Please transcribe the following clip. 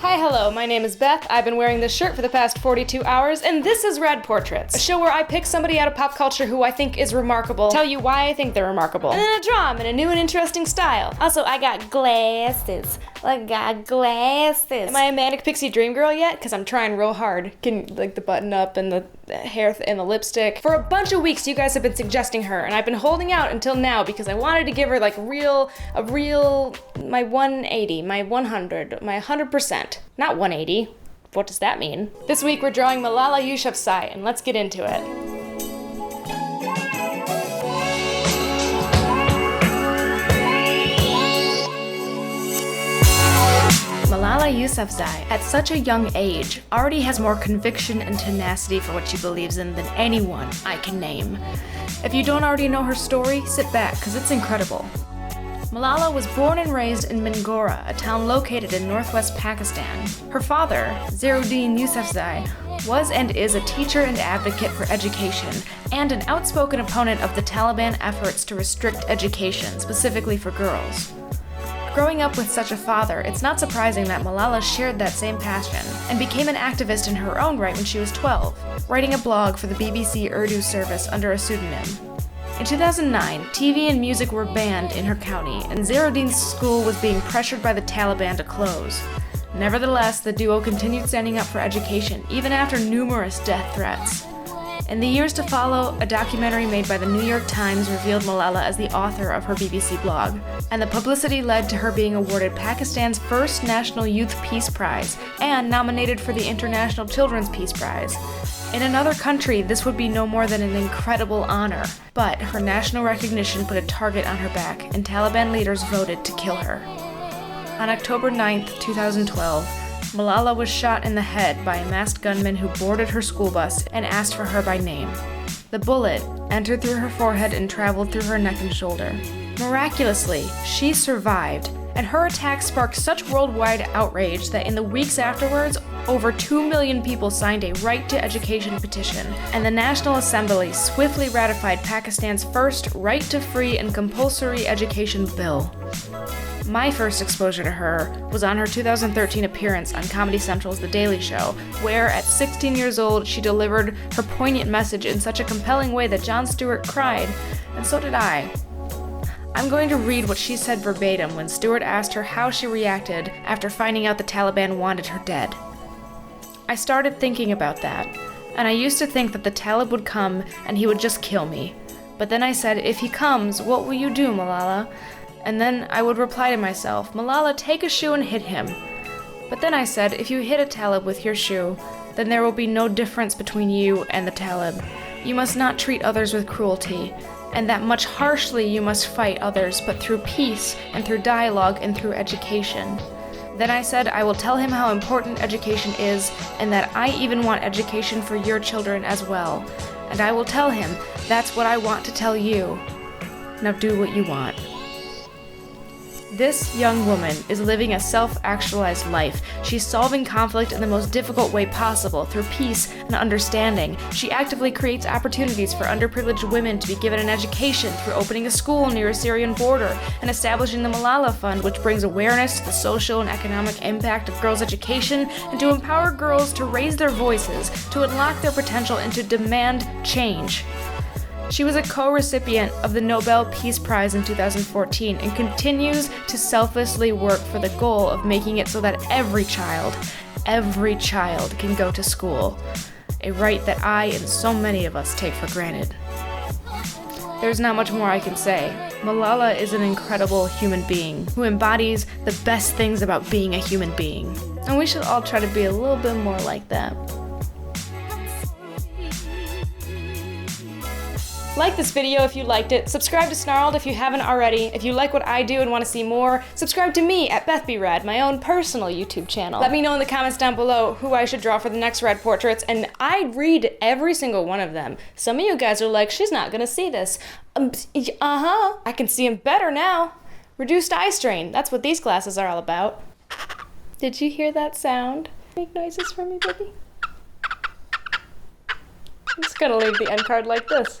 Hi, hello, my name is Beth. I've been wearing this shirt for the past 42 hours, and this is Rad Portraits, a show where I pick somebody out of pop culture who I think is remarkable, tell you why I think they're remarkable, and then I draw them in a new and interesting style. Also, I got glasses. Am I a manic pixie dream girl yet? Because I'm trying real hard. Like the button up and the hair and the lipstick. For a bunch of weeks, you guys have been suggesting her, and I've been holding out until now because I wanted to give her like my 180, my 100, my 100%. Not 180. What does that mean? This week we're drawing Malala Yousafzai, and let's get into it. Malala Yousafzai, at such a young age, already has more conviction and tenacity for what she believes in than anyone I can name. If you don't already know her story, sit back, because it's incredible. Malala was born and raised in Mingora, a town located in northwest Pakistan. Her father, Zainuddin Yousafzai, was and is a teacher and advocate for education, and an outspoken opponent of the Taliban efforts to restrict education, specifically for girls. Growing up with such a father, it's not surprising that Malala shared that same passion and became an activist in her own right when she was 12, writing a blog for the BBC Urdu service under a pseudonym. In 2009, TV and music were banned in her county, and Zainuddin's school was being pressured by the Taliban to close. Nevertheless, the duo continued standing up for education, even after numerous death threats. In the years to follow, a documentary made by the New York Times revealed Malala as the author of her BBC blog, and the publicity led to her being awarded Pakistan's first National Youth Peace Prize and nominated for the International Children's Peace Prize. In another country, this would be no more than an incredible honor, but her national recognition put a target on her back, and Taliban leaders voted to kill her. On October 9, 2012, Malala was shot in the head by a masked gunman who boarded her school bus and asked for her by name. The bullet entered through her forehead and traveled through her neck and shoulder. Miraculously, she survived, and her attack sparked such worldwide outrage that in the weeks afterwards, over 2 million people signed a right to education petition, and the National Assembly swiftly ratified Pakistan's first right to free and compulsory education bill. My first exposure to her was on her 2013 appearance on Comedy Central's The Daily Show, where at 16 years old she delivered her poignant message in such a compelling way that Jon Stewart cried, and so did I. I'm going to read what she said verbatim when Stewart asked her how she reacted after finding out the Taliban wanted her dead. I started thinking about that, and I used to think that the Talib would come and he would just kill me. But then I said, if he comes, what will you do, Malala? And then I would reply to myself, Malala, take a shoe and hit him. But then I said, if you hit a Talib with your shoe, then there will be no difference between you and the Talib. You must not treat others with cruelty, and that much harshly you must fight others, but through peace, and through dialogue, and through education. Then I said, I will tell him how important education is, and that I even want education for your children as well. And I will tell him, that's what I want to tell you. Now do what you want. This young woman is living a self-actualized life. She's solving conflict in the most difficult way possible, through peace and understanding. She actively creates opportunities for underprivileged women to be given an education through opening a school near a Syrian border and establishing the Malala Fund, which brings awareness to the social and economic impact of girls' education and to empower girls to raise their voices, to unlock their potential, and to demand change. She was a co-recipient of the Nobel Peace Prize in 2014 and continues to selflessly work for the goal of making it so that every child can go to school, a right that I and so many of us take for granted. There's not much more I can say. Malala is an incredible human being who embodies the best things about being a human being, and we should all try to be a little bit more like that. Like this video if you liked it, subscribe to Snarled if you haven't already. If you like what I do and want to see more, subscribe to me at Beth Be Rad, my own personal YouTube channel. Let me know in the comments down below who I should draw for the next Rad Portraits, and I read every single one of them. Some of you guys are like, she's not gonna see this. I can see them better now. Reduced eye strain, that's what these glasses are all about. Did you hear that sound? Make noises for me, baby. I'm just gonna leave the end card like this.